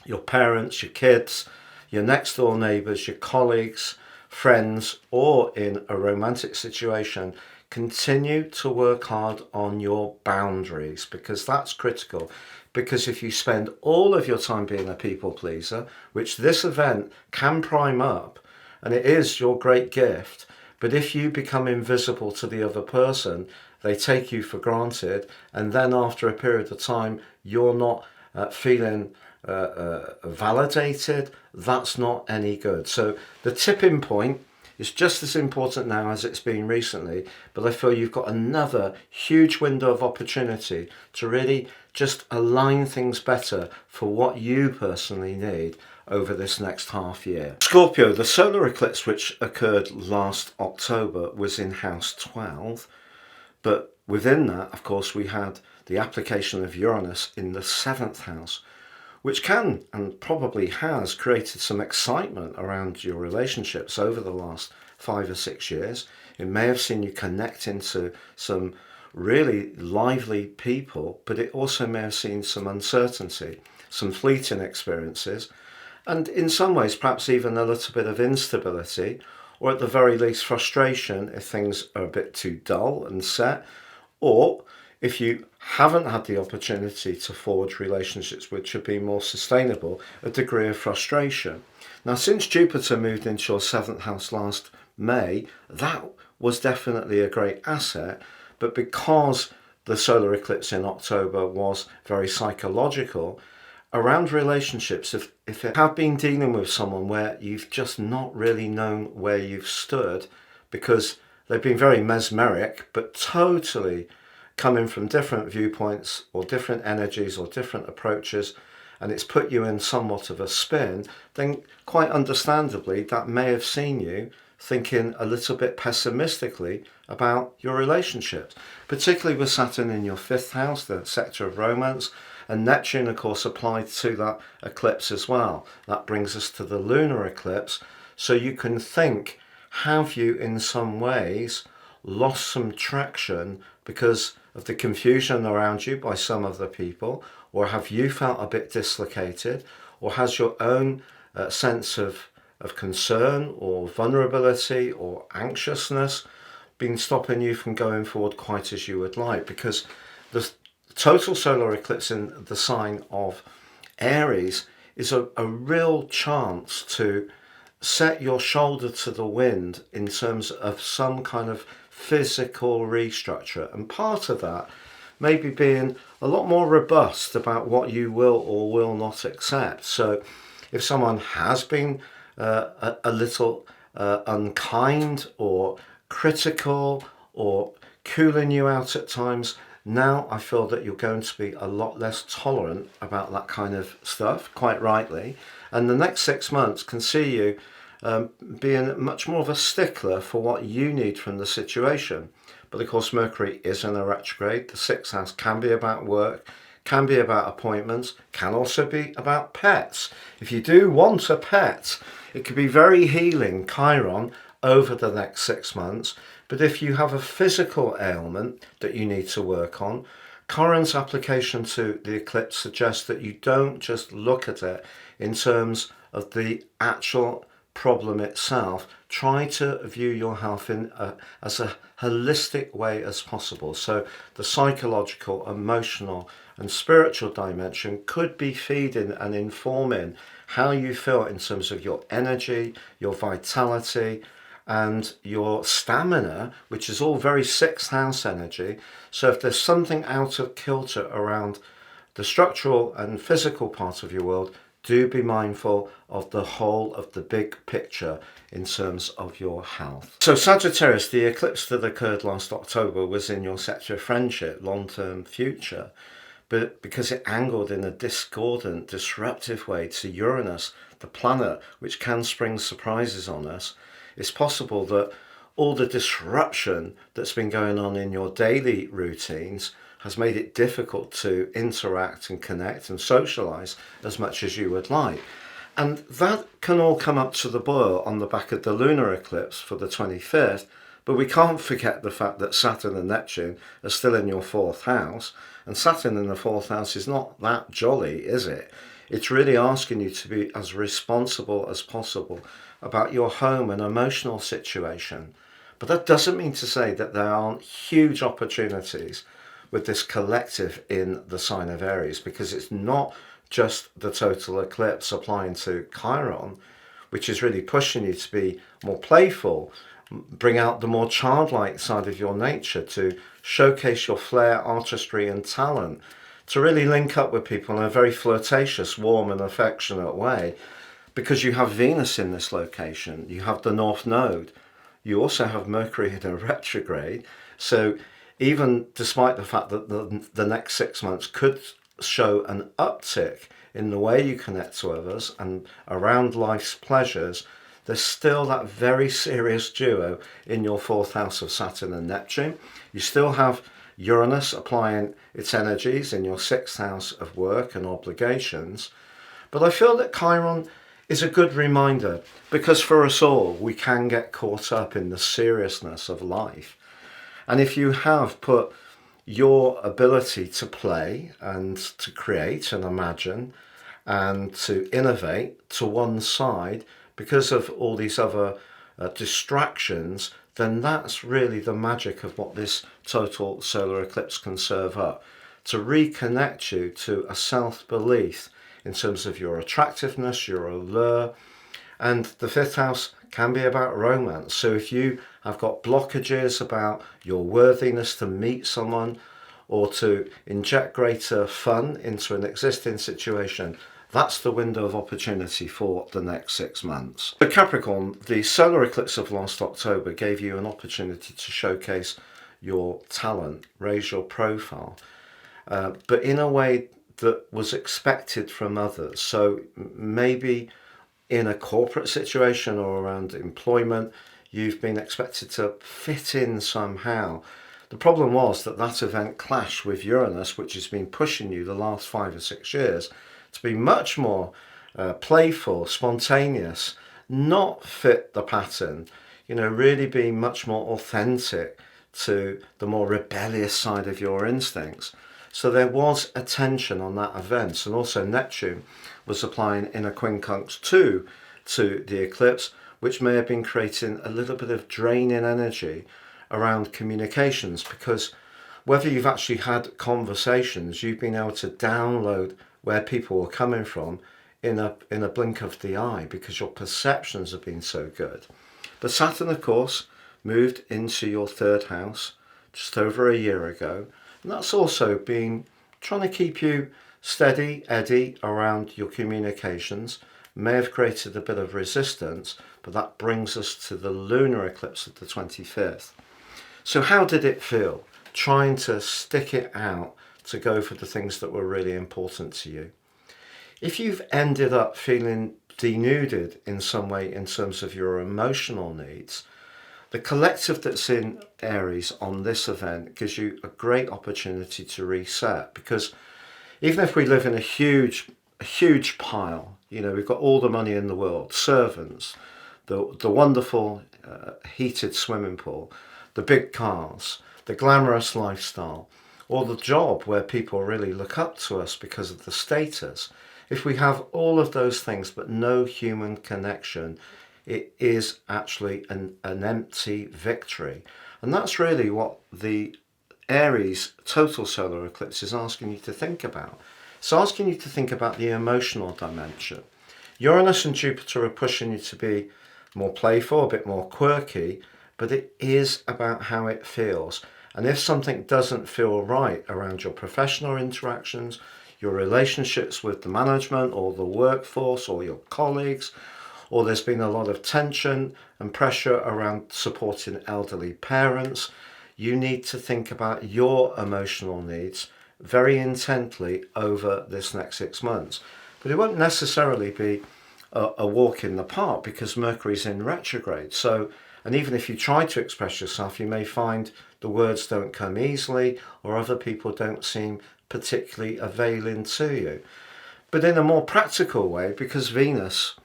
your parents, your kids, your next door neighbours, your colleagues, friends, or in a romantic situation, continue to work hard on your boundaries, because that's critical. Because if you spend all of your time being a people pleaser, which this event can prime up, and it is your great gift, but if you become invisible to the other person, they take you for granted, and then after a period of time you're not feeling validated, that's not any good. So the tipping point is just as important now as it's been recently, but I feel you've got another huge window of opportunity to really just align things better for what you personally need over this next half year. Scorpio, the solar eclipse which occurred last October was in house 12, but within that, of course, we had the application of Uranus in the 7th house, which can and probably has created some excitement around your relationships over the last 5 or 6 years. It may have seen you connect into some really lively people, but it also may have seen some uncertainty, some fleeting experiences, and in some ways perhaps even a little bit of instability, or at the very least frustration if things are a bit too dull and set, or if you haven't had the opportunity to forge relationships which have been more sustainable, a degree of frustration. Now, since Jupiter moved into your 7th house last May, that was definitely a great asset, but because the solar eclipse in October was very psychological, around relationships, if you have been dealing with someone where you've just not really known where you've stood, because they've been very mesmeric, but totally coming from different viewpoints or different energies or different approaches, and it's put you in somewhat of a spin, then quite understandably that may have seen you thinking a little bit pessimistically about your relationships, particularly with Saturn in your 5th house, the sector of romance, and Neptune of course applied to that eclipse as well. That brings us to the lunar eclipse. So you can think, have you in some ways lost some traction because of the confusion around you by some of the people, or have you felt a bit dislocated, or has your own sense of concern or vulnerability or anxiousness been stopping you from going forward quite as you would like? Because the total solar eclipse in the sign of Aries is a real chance to set your shoulder to the wind in terms of some kind of physical restructure, and part of that maybe being a lot more robust about what you will or will not accept. So if someone has been a little unkind or critical or cooling you out at times, Now I feel that you're going to be a lot less tolerant about that kind of stuff, quite rightly. And the next 6 months can see you being much more of a stickler for what you need from the situation. But of course, Mercury is in a retrograde. The 6th house can be about work, can be about appointments, can also be about pets. If you do want a pet, it could be very healing, Chiron, over the next 6 months. But if you have a physical ailment that you need to work on, Chiron's application to the eclipse suggests that you don't just look at it in terms of the actual problem itself. Try to view your health as a holistic way as possible. So the psychological, emotional and spiritual dimension could be feeding and informing how you feel in terms of your energy, your vitality and your stamina, which is all very 6th house energy. So if there's something out of kilter around the structural and physical part of your world, do be mindful of the whole of the big picture in terms of your health. So Sagittarius, the eclipse that occurred last October was in your sector of friendship, long-term future, but because it angled in a discordant, disruptive way to Uranus, the planet, which can spring surprises on us, it's possible that all the disruption that's been going on in your daily routines has made it difficult to interact and connect and socialize as much as you would like. And that can all come up to the boil on the back of the lunar eclipse for the 25th, but we can't forget the fact that Saturn and Neptune are still in your 4th house, and Saturn in the 4th house is not that jolly, is it? It's really asking you to be as responsible as possible about your home and emotional situation. But that doesn't mean to say that there aren't huge opportunities with this collective in the sign of Aries, because it's not just the total eclipse applying to Chiron, which is really pushing you to be more playful, bring out the more childlike side of your nature, to showcase your flair, artistry and talent, to really link up with people in a very flirtatious, warm and affectionate way, because you have Venus in this location, you have the North Node, you also have Mercury in a retrograde. So even despite the fact that the next 6 months could show an uptick in the way you connect to others and around life's pleasures, there's still that very serious duo in your 4th house of Saturn and Neptune. You still have Uranus applying its energies in your 6th house of work and obligations. But I feel that Chiron is a good reminder, because for us all, we can get caught up in the seriousness of life. And if you have put your ability to play and to create and imagine and to innovate to one side because of all these other distractions, then that's really the magic of what this total solar eclipse can serve up, to reconnect you to a self-belief in terms of your attractiveness, your allure. And the 5th house can be about romance. So if you have got blockages about your worthiness to meet someone or to inject greater fun into an existing situation, that's the window of opportunity for the next 6 months. For Capricorn, the solar eclipse of last October gave you an opportunity to showcase your talent, raise your profile, but in a way that was expected from others. So maybe in a corporate situation or around employment, you've been expected to fit in somehow. The problem was that that event clashed with Uranus, which has been pushing you the last 5 or 6 years to be much more playful, spontaneous, not fit the pattern, really be much more authentic to the more rebellious side of your instincts. So there was a tension on that event, and also Neptune was applying in a quincunx 2 to the eclipse, which may have been creating a little bit of draining energy around communications, because whether you've actually had conversations, you've been able to download where people were coming from in a blink of the eye, because your perceptions have been so good. But Saturn, of course, moved into your 3rd house just over a year ago, and that's also been trying to keep you steady, eddy around your communications. May have created a bit of resistance, but that brings us to the lunar eclipse of the 25th. So how did it feel? trying to stick it out to go for the things that were really important to you. If you've ended up feeling denuded in some way in terms of your emotional needs, the collective that's in Aries on this event gives you a great opportunity to reset, because even if we live in a huge pile, you know, we've got all the money in the world, servants, the wonderful heated swimming pool, the big cars, the glamorous lifestyle, or the job where people really look up to us because of the status. If we have all of those things but no human connection, it is actually an empty victory. And that's really what the Aries total solar eclipse is asking you to think about. It's asking you to think about the emotional dimension. Uranus and Jupiter are pushing you to be more playful, a bit more quirky, but it is about how it feels. And if something doesn't feel right around your professional interactions, your relationships with the management or the workforce or your colleagues, or there's been a lot of tension and pressure around supporting elderly parents, you need to think about your emotional needs very intently over this next 6 months. But it won't necessarily be a walk in the park, because Mercury's in retrograde. So, and even if you try to express yourself, you may find the words don't come easily, or other people don't seem particularly availing to you. But in a more practical way, because Venus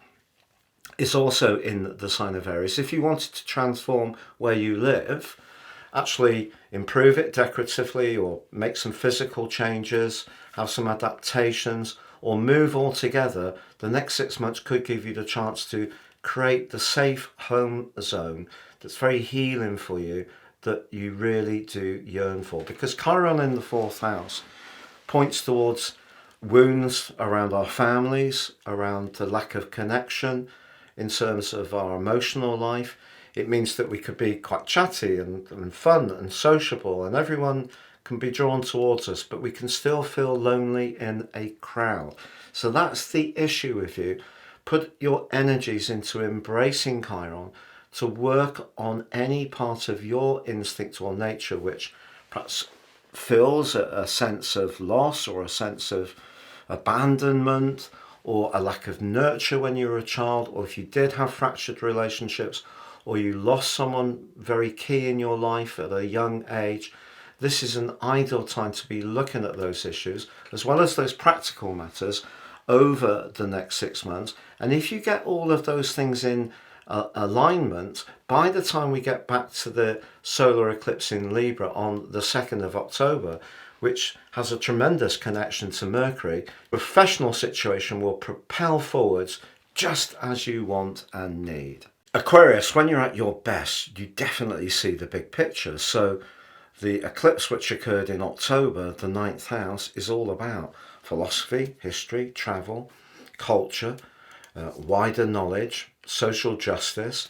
is also in the sign of Aries, if you wanted to transform where you live, actually improve it decoratively, or make some physical changes, have some adaptations, or move altogether, the next 6 months could give you the chance to create the safe home zone that's very healing for you, that you really do yearn for. Because Chiron in the 4th house points towards wounds around our families, around the lack of connection in terms of our emotional life. It means that we could be quite chatty and fun and sociable, and everyone can be drawn towards us, but we can still feel lonely in a crowd. So that's the issue with you. Put your energies into embracing Chiron to work on any part of your instinct or nature which perhaps feels a sense of loss, or a sense of abandonment, or a lack of nurture when you were a child, or if you did have fractured relationships, or you lost someone very key in your life at a young age. This is an ideal time to be looking at those issues, as well as those practical matters, over the next 6 months. And if you get all of those things in alignment, by the time we get back to the solar eclipse in Libra on the 2nd of October, which has a tremendous connection to Mercury, your professional situation will propel forwards just as you want and need. Aquarius, when you're at your best, you definitely see the big picture. So the eclipse, which occurred in October, the 9th house, is all about philosophy, history, travel, culture, wider knowledge, social justice.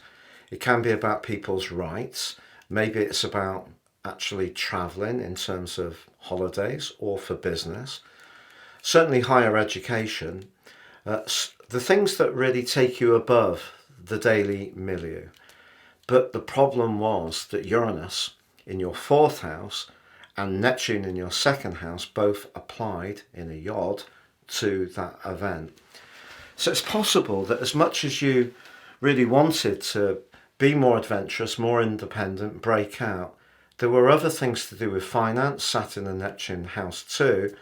It can be about people's rights. Maybe it's about actually traveling in terms of holidays or for business. Certainly higher education. The things that really take you above the daily milieu. But the problem was that Uranus in your 4th house and Neptune in your 2nd house both applied in a yod to that event. So it's possible that as much as you really wanted to be more adventurous, more independent, break out, there were other things to do with finance, Saturn and Neptune house 2,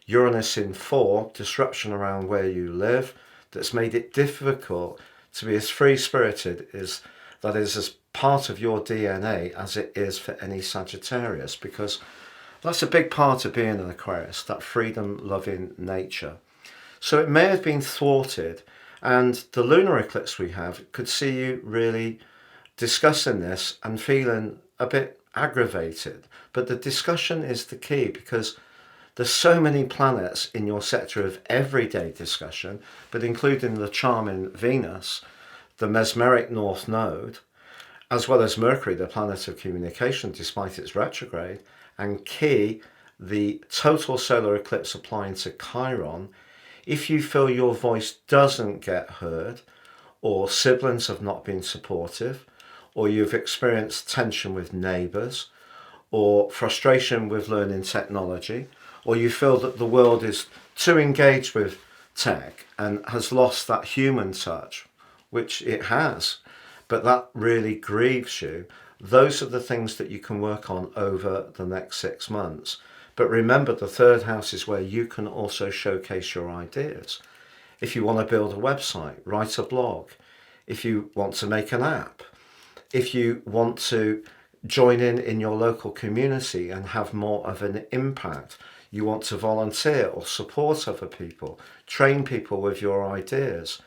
Uranus in 4, disruption around where you live, that's made it difficult to be as free-spirited as that is as part of your DNA as it is for any Sagittarius, because that's a big part of being an Aquarius, that freedom-loving nature. So it may have been thwarted, and the lunar eclipse we have could see you really discussing this and feeling a bit aggravated. But the discussion is the key, because there's so many planets in your sector of everyday discussion, but including the charming Venus, the mesmeric North Node, as well as Mercury, the planet of communication, despite its retrograde, and key, the total solar eclipse applying to Chiron. If you feel your voice doesn't get heard, or siblings have not been supportive, or you've experienced tension with neighbours, or frustration with learning technology, or you feel that the world is too engaged with tech and has lost that human touch, which it has, but that really grieves you, those are the things that you can work on over the next 6 months. But remember, the third house is where you can also showcase your ideas. If you want to build a website, write a blog, if you want to make an app, if you want to join in your local community and have more of an impact, you want to volunteer or support other people, train people with your ideas,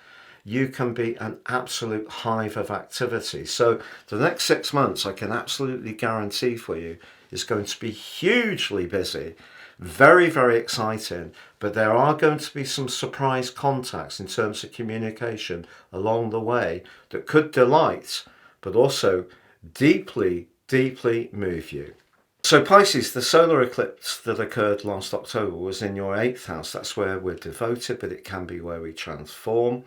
you can be an absolute hive of activity. So the next 6 months, I can absolutely guarantee for you, is going to be hugely busy, very, very exciting, but there are going to be some surprise contacts in terms of communication along the way that could delight, but also deeply, deeply move you. So Pisces, the solar eclipse that occurred last October was in your 8th house. That's where we're devoted, but it can be where we transform.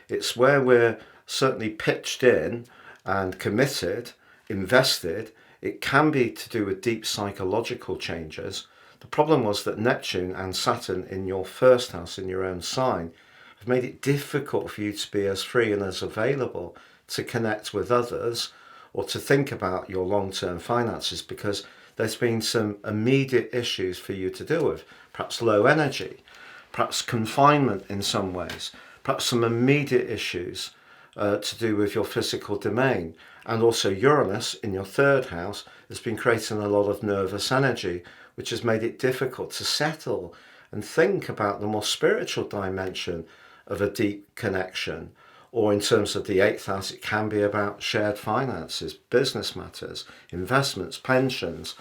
It's where we're certainly pitched in and committed, invested. It can be to do with deep psychological changes. The problem was that Neptune and Saturn in your 1st house, in your own sign, have made it difficult for you to be as free and as available to connect with others or to think about your long-term finances, because there's been some immediate issues for you to deal with, perhaps low energy, perhaps confinement in some ways, perhaps some immediate issues to do with your physical domain. And also Uranus in your 3rd house has been creating a lot of nervous energy, which has made it difficult to settle and think about the more spiritual dimension of a deep connection. Or in terms of the 8th house, it can be about shared finances, business matters, investments, pensions,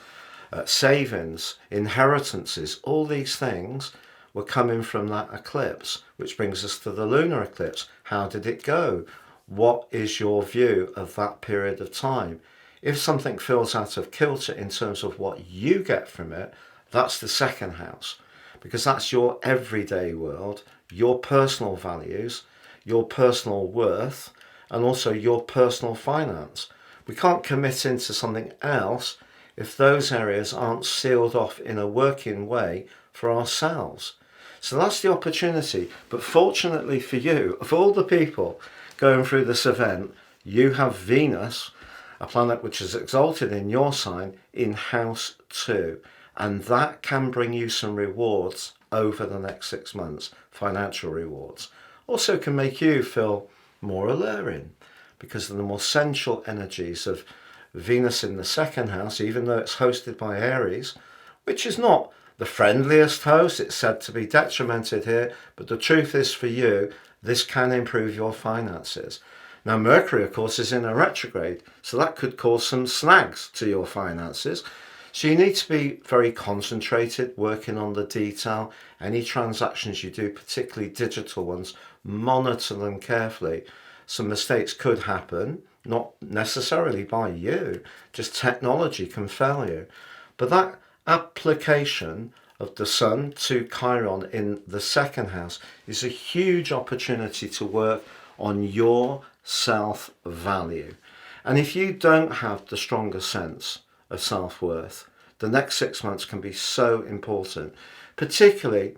savings, inheritances. All these things were coming from that eclipse, which brings us to the lunar eclipse. How did it go? What is your view of that period of time? If something feels out of kilter in terms of what you get from it, that's the 2nd house, because that's your everyday world, your personal values, your personal worth, and also your personal finance. We can't commit into something else if those areas aren't sealed off in a working way for ourselves. So that's the opportunity. But fortunately for you, of all the people going through this event, you have Venus, a planet which is exalted in your sign, in house 2. And that can bring you some rewards over the next 6 months, financial rewards. Also can make you feel more alluring because of the more sensual energies of Venus in the 2nd house, even though it's hosted by Aries, which is not the friendliest host. It's said to be detrimented here, but the truth is for you, this can improve your finances. Now Mercury, of course, is in a retrograde, so that could cause some snags to your finances. So you need to be very concentrated, working on the detail. Any transactions you do, particularly digital ones, monitor them carefully. Some mistakes could happen, not necessarily by you, just technology can fail you. But that application of the Sun to Chiron in the 2nd house is a huge opportunity to work on your self-value. And if you don't have the stronger sense of self-worth, the next 6 months can be so important, particularly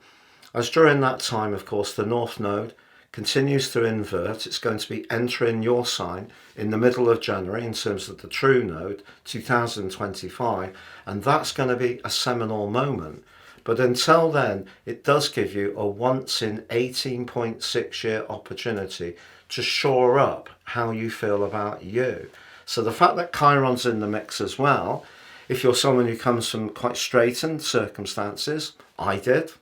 as during that time, of course, the North Node continues to invert. It's going to be entering your sign in the middle of January in terms of the true node, 2025, and that's going to be a seminal moment. But until then, it does give you a once in 18.6 year opportunity to shore up how you feel about you. So the fact that Chiron's in the mix as well, if you're someone who comes from quite straitened circumstances, I did,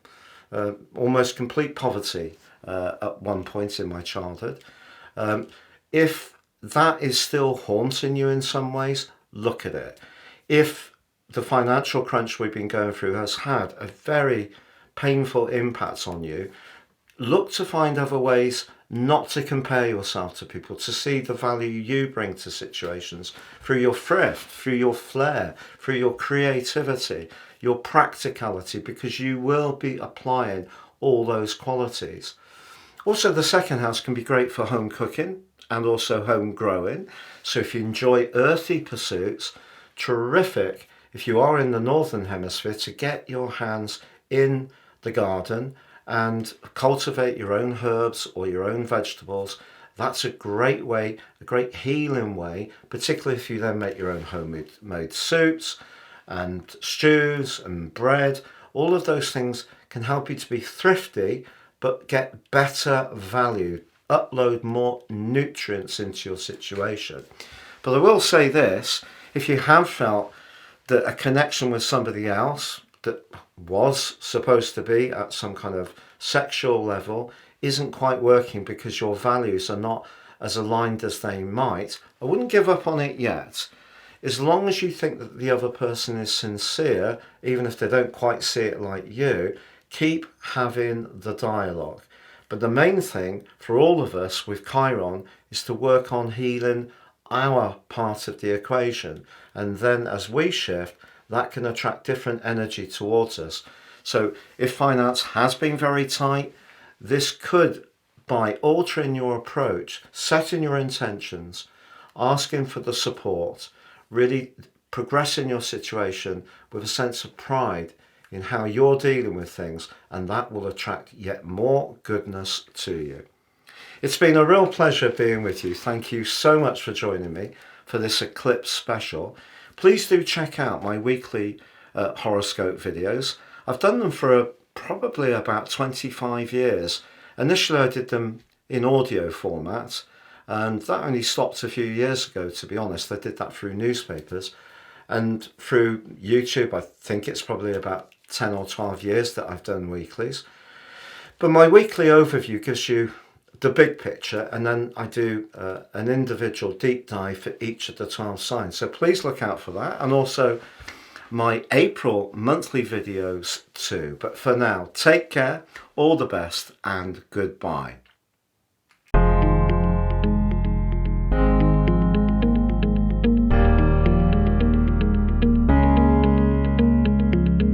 almost complete poverty at one point in my childhood. If that is still haunting you in some ways, look at it. If the financial crunch we've been going through has had a very painful impact on you, look to find other ways not to compare yourself to people, to see the value you bring to situations through your thrift, through your flair, through your creativity, your practicality, because you will be applying all those qualities. Also, the 2nd house can be great for home cooking and also home growing. So if you enjoy earthy pursuits, terrific if you are in the northern hemisphere, to get your hands in the garden and cultivate your own herbs or your own vegetables. That's a great way, a great healing way, particularly if you then make your own homemade soups and stews and bread. All of those things can help you to be thrifty but get better value, upload more nutrients into your situation. But I will say this, if you have felt that a connection with somebody else that was supposed to be at some kind of sexual level isn't quite working because your values are not as aligned as they might, I wouldn't give up on it yet. As long as you think that the other person is sincere, even if they don't quite see it like you, keep having the dialogue. But the main thing for all of us with Chiron is to work on healing our part of the equation. And then as we shift, that can attract different energy towards us. So if finance has been very tight, this could, by altering your approach, setting your intentions, asking for the support, really progressing your situation with a sense of pride in how you're dealing with things, and that will attract yet more goodness to you. It's been a real pleasure being with you. Thank you so much for joining me for this Eclipse Special. Please do check out my weekly horoscope videos. I've done them for probably about 25 years. Initially I did them in audio format, and that only stopped a few years ago, to be honest. I did that through newspapers and through YouTube. I think it's probably about 10 or 12 years that I've done weeklies. But my weekly overview gives you the big picture, and then I do an individual deep dive for each of the 12 signs. So please look out for that, and also my April monthly videos too. But for now, take care, all the best, and goodbye.